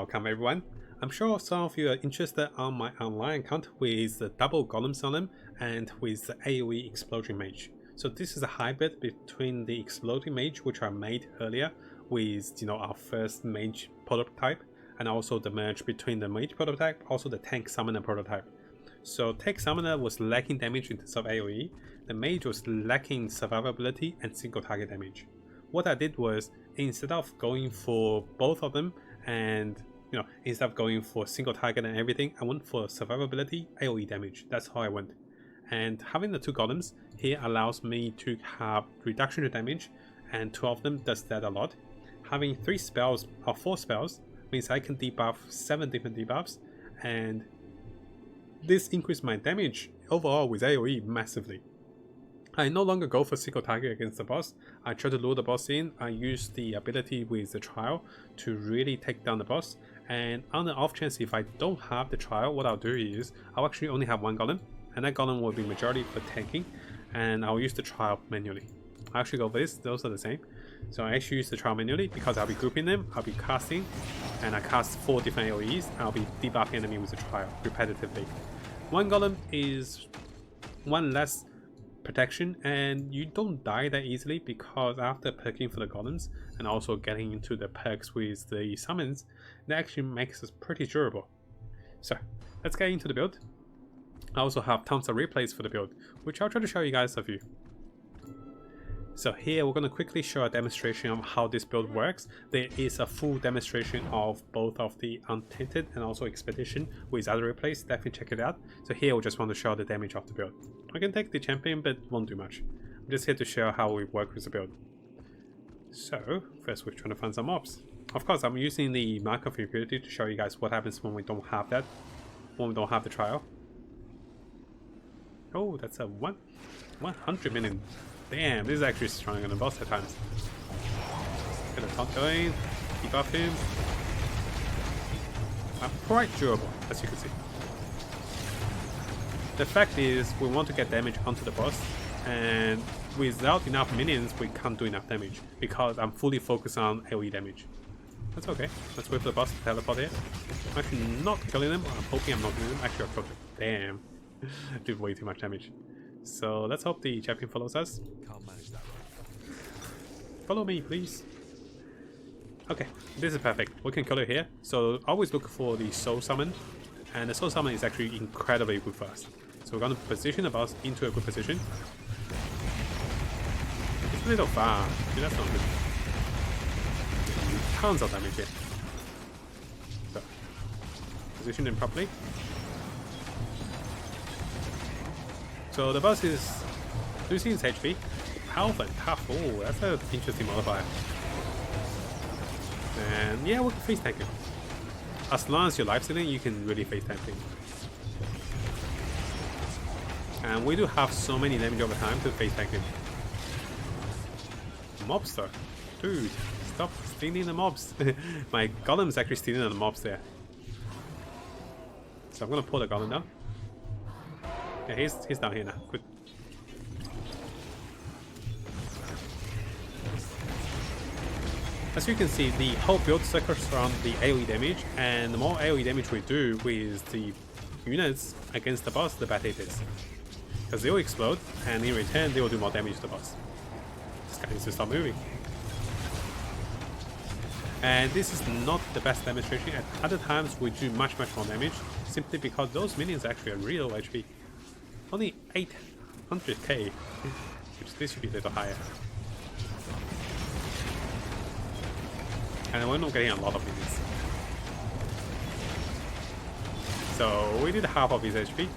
Welcome everyone. I'm sure some of you are interested on my online account with the double golems on them and with the AoE exploding mage. So this is a hybrid between the exploding mage which I made earlier with our first mage prototype, and also the merge between the mage prototype, also the tank summoner prototype. So tank summoner was lacking damage in terms of AoE, the mage was lacking survivability and single target damage. What I did was, instead of going for both of them and instead of going for single target and everything, I went for survivability, AoE damage. That's how I went. And having the two golems here allows me to have reduction to damage, and 2 of them does that a lot. Having 3 spells or 4 spells means I can debuff 7 different debuffs, and this increased my damage overall with AoE massively. I no longer go for single target against the boss. I try to lure the boss in. I use the ability with the trial to really take down the boss. And on the off chance if I don't have the trial, what I'll do is I'll actually only have 1 golem, and that golem will be majority for tanking, and I'll use the trial manually. I actually go for this, those are the same. So I actually use the trial manually because I'll be grouping them, I'll be casting, and I cast 4 different AoEs, and I'll be debuffing enemy with the trial repetitively. 1 golem is 1 less protection, and you don't die that easily because after perking for the golems and also getting into the perks with the summons, that actually makes us pretty durable. So let's get into the build. I also have tons of replays for the build, which I'll try to show you guys a few. So here we're going to quickly show a demonstration of how this build works. There is a full demonstration of both of the Untainted and also Expedition with other replays, definitely check it out. So here we just want to show the damage of the build. I can take the champion but won't do much. I'm just here to show how we work with the build. So first we're trying to find some mobs. Of course I'm using the mark of impurity to show you guys what happens when we don't have that, when we don't have the trial. Oh, that's a 100 million. Damn, this is actually stronger than the boss at times. Get a taunt going, debuff him. I'm quite durable, as you can see. The fact is, we want to get damage onto the boss, and without enough minions, we can't do enough damage because I'm fully focused on AoE damage. That's okay. Let's wait for the boss to teleport here. I'm actually not killing them. I'm hoping I'm not killing them. Actually, I killed them. Damn. Did way too much damage. So let's hope the champion follows us. Follow me, please. Okay, this is perfect. We can kill it here. So always look for the soul summon, and the soul summon is actually incredibly good for us. So we're going to position the boss into a good position. It's a little far. See, that's not good. Tons of damage here. So position him properly. So the boss is losing his HP. Health and tough. Oh, that's an interesting modifier. And yeah, we can face tank him. As long as you're life stealing, you can really face tank him. And we do have so many damage over time to face tank him. Mobster. Dude, stop stealing the mobs. My golem is actually stealing the mobs there. So I'm gonna pull the golem down. Yeah, he's down here now. Good. As you can see, the whole build circles around the AoE damage, and the more AoE damage we do with the units against the boss, the better it is. Because they will explode, and in return, they will do more damage to the boss. This guy needs to stop moving. And this is not the best demonstration. At other times, we do much more damage, simply because those minions actually are real HP. Only 800k, which this should be a little higher. And we're not getting a lot of minions. So we did half of his HP.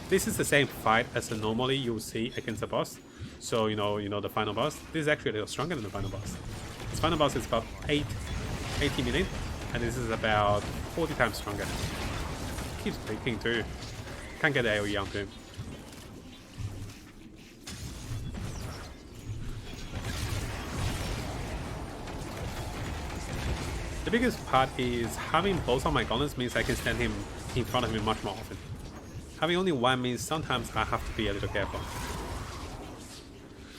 This is the same fight as normally you will see against the boss. So you know the final boss. This is actually a little stronger than the final boss. This final boss is about 80 million, and this is about 40 times stronger. Keeps breaking too. Can't get the AoE onto him. The biggest part is having both of my golems means I can stand him in front of him much more often. Having only one means sometimes I have to be a little careful.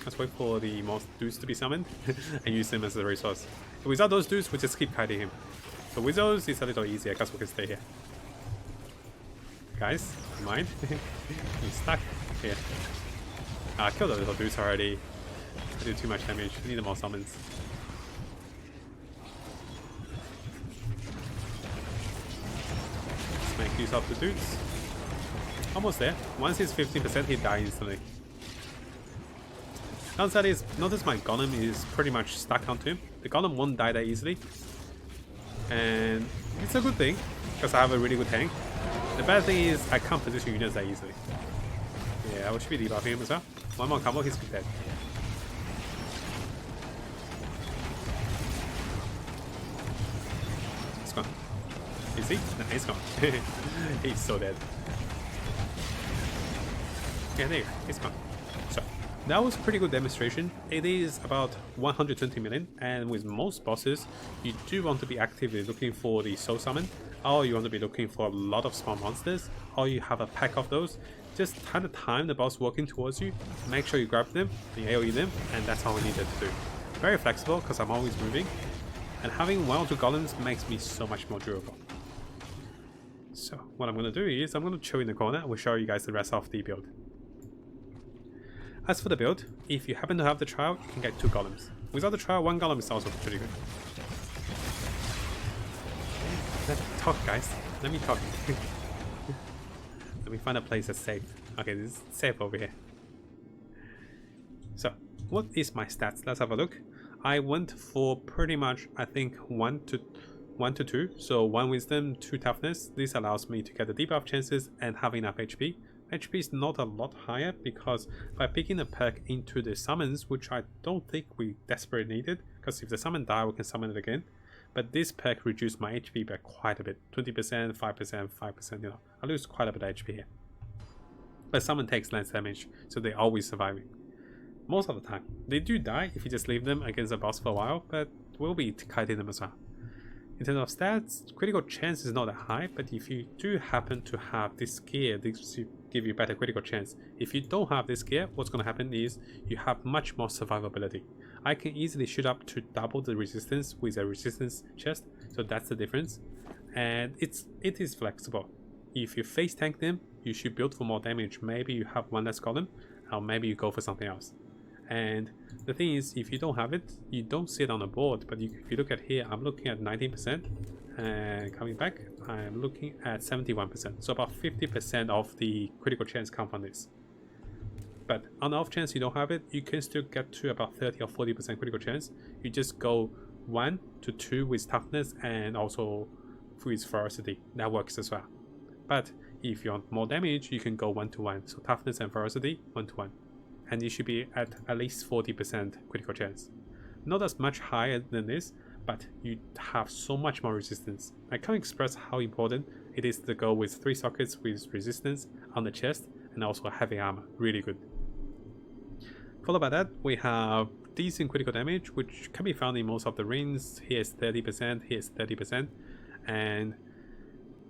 Let's wait for the most dudes to be summoned and use them as a resource. Without those dudes, we just keep kiting him. So with those, it's a little easier because we can stay here. Guys, mind? He's stuck here. I killed the little dudes already. I do too much damage. I need more summons. Let's make use of the dudes. Almost there. Once he's 15%, he dies instantly. Downside is, notice my golem is pretty much stuck onto him. The golem won't die that easily. And it's a good thing, because I have a really good tank. The bad thing is, I can't position units that easily. Yeah, I should be debuffing him as well. One more combo, he's dead. He's gone. Is he? No, he's gone. He's so dead. Yeah, there you go. He's gone. So, that was a pretty good demonstration. It is about 120 million, and with most bosses, you do want to be actively looking for the soul summon, or you want to be looking for a lot of small monsters, or you have a pack of those. Just kind of time the boss walking towards you, make sure you grab them, you AoE them, and that's all we needed to do. Very flexible because I'm always moving, and having 1 or 2 golems makes me so much more durable. So what I'm going to do is I'm going to chill in the corner. We'll show you guys the rest of the build. As for the build, if you happen to have the trial, you can get 2 golems. Without the trial, 1 golem is also pretty good. Let's talk, guys. Let me talk. Let me find a place that's safe. Okay, this is safe over here. So, what is my stats? Let's have a look. I went for pretty much, I think, 1 to 2. So 1 wisdom, 2 toughness. This allows me to get the debuff chances and have enough HP. HP is not a lot higher because by picking a perk into the summons, which I don't think we desperately needed, because if the summon die, we can summon it again. But this perk reduced my HP by quite a bit. 20%, 5%, 5%, you know. I lose quite a bit of HP here. But summon takes less damage, so they're always surviving. Most of the time. They do die if you just leave them against the boss for a while, but we'll be kiting them as well. In terms of stats, critical chance is not that high, but if you do happen to have this gear, this will give you better critical chance. If you don't have this gear, what's going to happen is you have much more survivability. I can easily shoot up to double the resistance with a resistance chest, so that's the difference. And it is flexible. If you face tank them, you should build for more damage. Maybe you have 1 less golem, or maybe you go for something else. And the thing is, if you don't have it, you don't see it on the board. But if you look at here, I'm looking at 19%, and coming back, I'm looking at 71%. So about 50% of the critical chance come from this. But on the off chance you don't have it, you can still get to about 30 or 40% critical chance. You just go 1 to 2 with toughness and also with ferocity. That works as well. But if you want more damage, you can go 1 to 1. So toughness and ferocity, 1 to 1. And you should be at least 40% critical chance. Not as much higher than this, but you have so much more resistance. I can't express how important it is to go with 3 sockets with resistance on the chest and also heavy armor. Really good. Followed by that, we have decent critical damage, which can be found in most of the rings. Here's 30%, here's 30%, and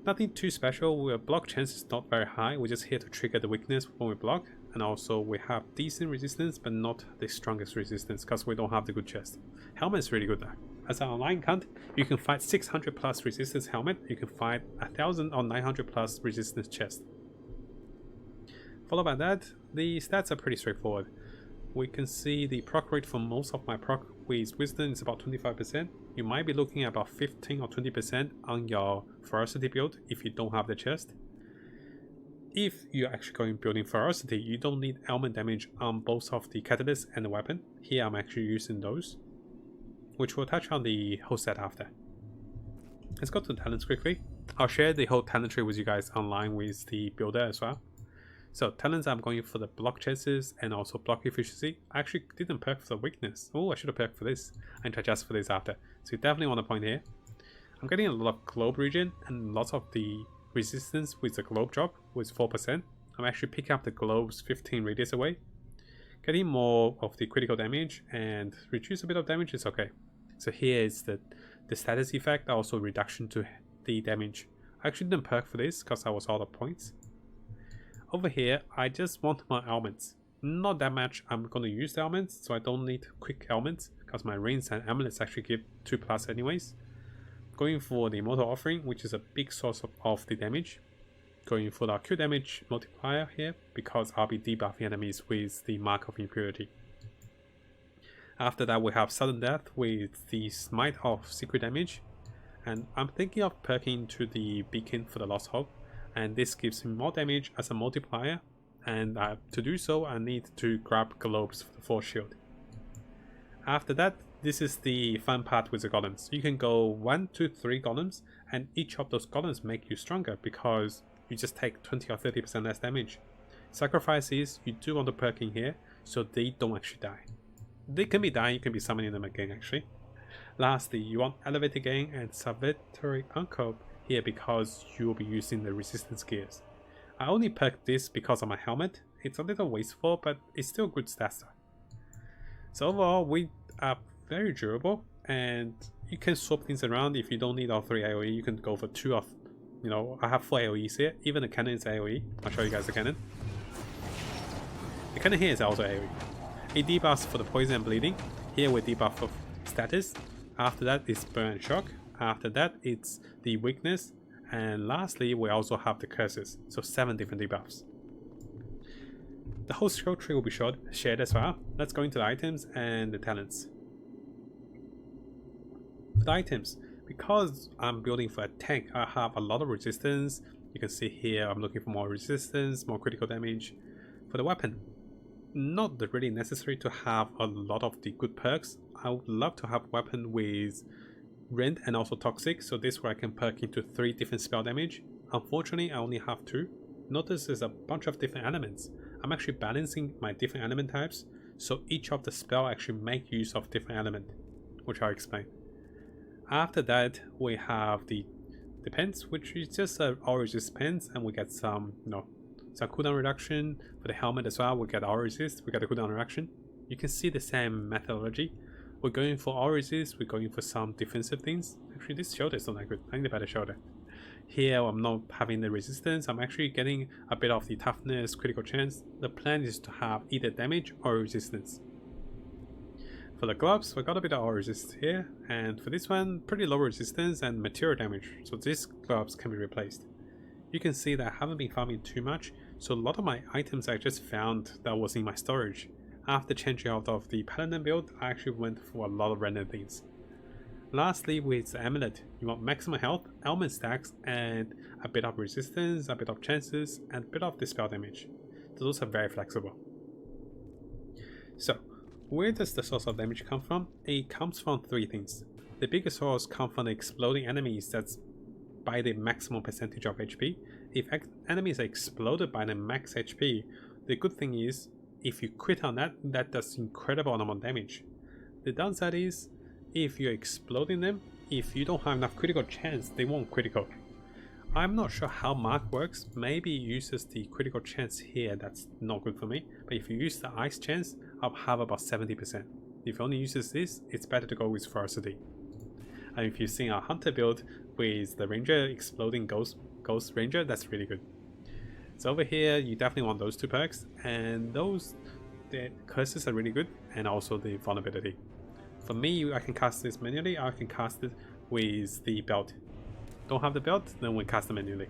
nothing too special. Our block chance is not very high. We're just here to trigger the weakness when we block, and also we have decent resistance, but not the strongest resistance because we don't have the good chest. Helmet is really good though. As an online count, you can fight 600 plus resistance helmet. You can fight 1000 or 900 plus resistance chest. Followed by that, the stats are pretty straightforward. We can see the proc rate for most of my proc with wisdom is about 25%. You might be looking at about 15 or 20% on your ferocity build if you don't have the chest. If you're actually going building ferocity, you don't need element damage on both of the catalyst and the weapon. Here I'm actually using those, which we'll touch on the whole set after. Let's go to the talents quickly. I'll share the whole talent tree with you guys online with the builder as well. So talents, I'm going for the block chances and also block efficiency. I actually didn't perk for the weakness. Oh, I should have perked for this and adjust for this after. So you definitely want to point here. I'm getting a lot of globe region and lots of the resistance with the globe drop with 4%. I'm actually picking up the globes 15 radius away. Getting more of the critical damage and reduce a bit of damage is okay. So here is the status effect, also reduction to the damage. I actually didn't perk for this because I was out of points. Over here, I just want my elements. Not that much I'm going to use the elements, so I don't need quick elements because my rings and amulets actually give 2+ anyways. Going for the Mortal Offering, which is a big source of the damage. Going for the Q damage multiplier here, because I'll be debuffing enemies with the Mark of Impurity. After that, we have Sudden Death with the Smite of Secret Damage. And I'm thinking of perking to the Beacon for the Lost Hope. And this gives me more damage as a multiplier. And to do so, I need to grab Globes for the Force Shield. After that, this is the fun part with the golems. You can go 1 to 3 golems, and each of those golems make you stronger because you just take 20 or 30% less damage. Sacrifices, you do want to perk in here, so they don't actually die. They can be dying, you can be summoning them again actually. Lastly, you want Elevated Gain and Salvatory Uncope here because you will be using the resistance gears. I only perked this because of my helmet. It's a little wasteful, but it's still good stat stuff. So overall, we are very durable, and you can swap things around. If you don't need all 3 AoE, you can go for 2 of, I have 4 AoEs here. Even the cannon is AoE. I'll show you guys the cannon. The cannon here is also AoE. It debuffs for the poison and bleeding. Here we debuff for status. After that it's burn and shock. After that it's the weakness. And lastly we also have the curses. So 7 different debuffs. The whole skill tree will be shared as well. Let's go into the items and the talents. For the items, because I'm building for a tank, I have a lot of resistance. You can see here I'm looking for more resistance, more critical damage. For the weapon, not really necessary to have a lot of the good perks. I would love to have weapon with rend and also toxic, so this way I can perk into 3 different spell damage. Unfortunately I only have 2. Notice there's a bunch of different elements. I'm actually balancing my different element types, so each of the spell actually make use of different element, which I'll explain. After that we have the pens, which is just all resist pens, and we get some some cooldown reduction. For the helmet as well, we get all resist, we get the cooldown reduction. You can see the same methodology. We're going for all resist, we're going for some defensive things. Actually this shoulder is not that good, I need a better shoulder. Here I'm not having the resistance, I'm actually getting a bit of the toughness, critical chance. The plan is to have either damage or resistance. For the gloves, we got a bit of all resist here, and for this one, pretty low resistance and material damage, so these gloves can be replaced. You can see that I haven't been farming too much, so a lot of my items I just found that was in my storage. After changing out of the paladin build, I actually went for a lot of random things. Lastly, with the amulet, you want maximum health, element stacks, and a bit of resistance, a bit of chances, and a bit of dispel damage. So those are very flexible. So, where does the source of damage come from? It comes from 3 things. The biggest source comes from the exploding enemies that's by the maximum percentage of HP. If enemies are exploded by the max HP, the good thing is, if you crit on that, that does incredible amount of damage. The downside is, if you're exploding them, if you don't have enough critical chance, they won't critical. I'm not sure how Mark works, maybe it uses the critical chance here, that's not good for me, but if you use the ice chance, I'll have about 70%. If you only uses this, it's better to go with ferocity. And if you've seen our hunter build with the ranger exploding ghost ranger, that's really good. So over here, you definitely want those 2 perks, and the curses are really good, and also the vulnerability. For me, I can cast this manually, I can cast it with the belt. Don't have the belt, then we cast it manually.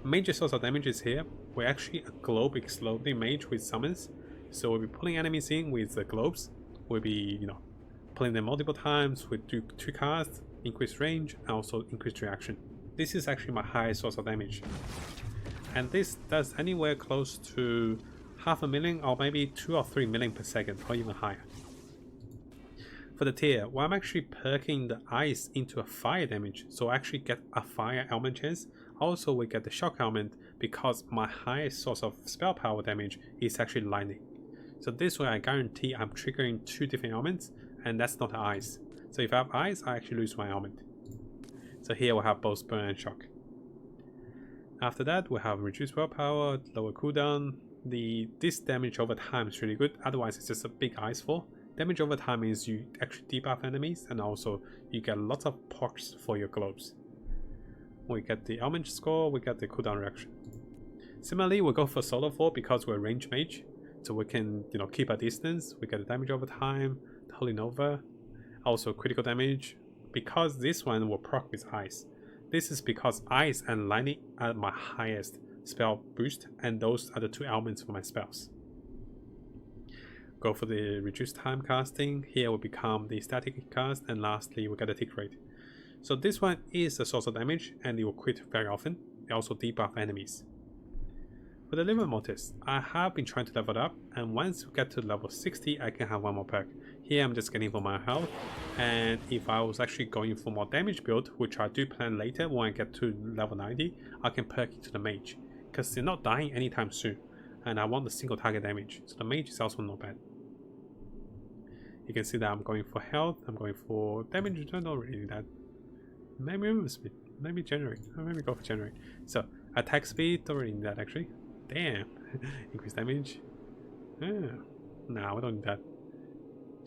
Major source of damage is here. We're actually a globe exploding mage with summons, so we'll be pulling enemies in with the globes. We'll be, pulling them multiple times. We'll do 2 casts, increased range, and also increased reaction. This is actually my highest source of damage. And this does anywhere close to 500,000 or maybe 2 or 3 million per second, or even higher. For the tier, well, I'm actually perking the ice into a fire damage, so I actually get a fire element chance. Also, we get the shock element because my highest source of spell power damage is actually lightning. So this way I guarantee I'm triggering 2 different elements, and that's not ice. So if I have ice, I actually lose my element. So here we have both burn and shock. After that, we have reduced willpower, lower cooldown. This damage over time is really good, otherwise it's just a big ice fall. Damage over time means you actually debuff enemies, and also you get lots of perks for your globes. We get the element score, we get the cooldown reaction. Similarly, we go for solo fall because we're range mage, so we can keep a distance. We get the damage over time, Holy Nova, also critical damage, because this one will proc with ice. This is because ice and lightning are my highest spell boost, and those are the 2 elements for my spells. Go for the reduced time casting. Here will become the static cast, and lastly we get a tick rate. So this one is a source of damage and it will crit very often. It also debuff enemies. For the Livor Mortis, I have been trying to level it up, and once we get to level 60 I can have one more perk. Here I'm just getting for my health, and if I was actually going for more damage build, which I do plan later when I get to level 90, I can perk into the Mage, because they're not dying anytime soon, and I want the single target damage, so the Mage is also not bad. You can see that I'm going for health, I'm going for damage return, not really that. Maybe movement speed, maybe generate, or maybe go for generate. So attack speed, don't really need that actually. Damn, increase damage. No, we don't need that.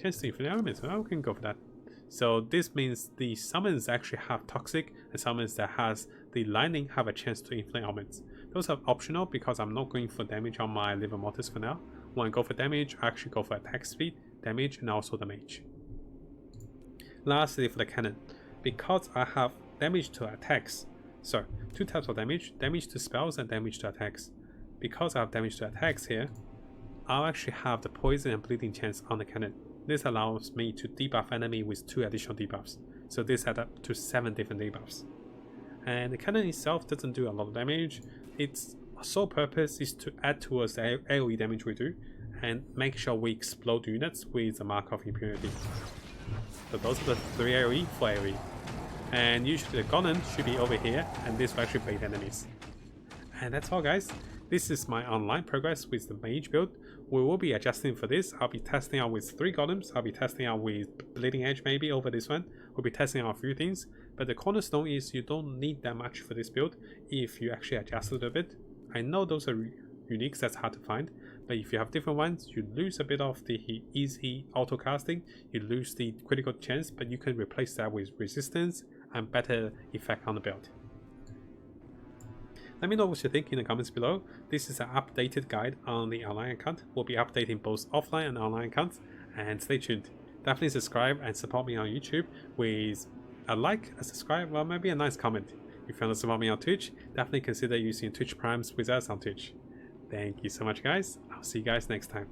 Chance to infinite elements, well, we can go for that. So this means the summons actually have toxic, and summons that has the lightning have a chance to inflict elements. Those are optional because I'm not going for damage on my Livor Mortis for now. When I go for damage, I actually go for attack speed, damage, and also the Mage. Lastly, for the cannon, because I have damage to attacks, so 2 types of damage, damage to spells and damage to attacks. Because I have damage to attacks here, I'll actually have the poison and bleeding chance on the cannon. This allows me to debuff enemy with 2 additional debuffs, so this adds up to 7 different debuffs. And the cannon itself doesn't do a lot of damage. Its sole purpose is to add towards the AoE damage we do, and make sure we explode units with the mark of impunity. So those are the 3 AoE, 4 AoE. And usually the Golem should be over here, and this will actually bait enemies. And that's all guys. This is my online progress with the Mage build. We will be adjusting for this. I'll be testing out with 3 Golems. I'll be testing out with Bleeding Edge maybe over this one. We'll be testing out a few things. But the cornerstone is you don't need that much for this build if you actually adjust a little bit. I know those are uniques, that's hard to find. But if you have different ones, you lose a bit of the easy auto casting. You lose the critical chance, but you can replace that with resistance and better effect on the build. Let me know what you think in the comments below. This is an updated guide on the online account. We'll be updating both offline and online accounts, and stay tuned. Definitely subscribe and support me on YouTube with a like, a subscribe, or maybe a nice comment. If you want to support me on Twitch, definitely consider using Twitch Primes with us on Twitch. Thank you so much guys. I'll see you guys next time.